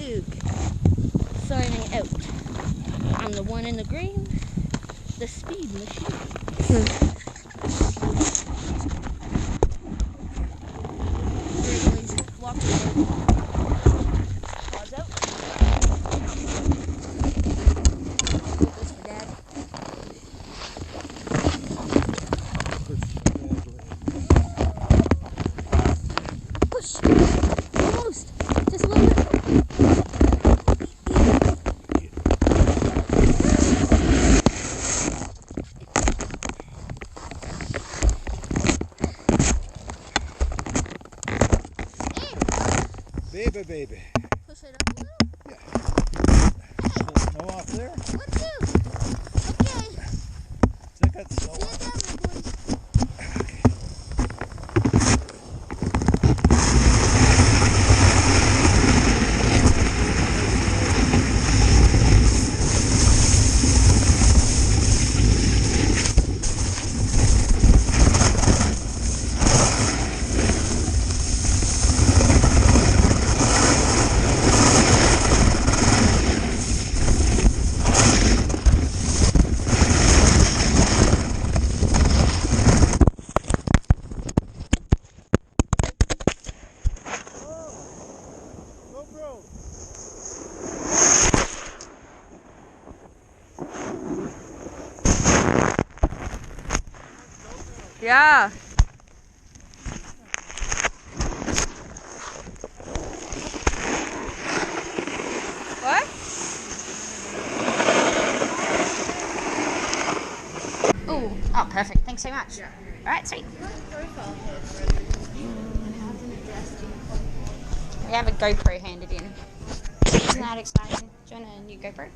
Luke signing out. I'm the one in the green, the speed machine. Walk away. Pause out. I'll do this for Dad. Push. Almost. Just a little bit. Baby. Push it up a little. Yeah. Hey. Snow off there? What do? Okay. Check out the snow. See you down there, boys. Gopro! Yeah. What? Oh, perfect. Thanks so much. Yeah. All right, sweet. We have a GoPro handed in. Isn't that exciting? Do you want a new GoPro?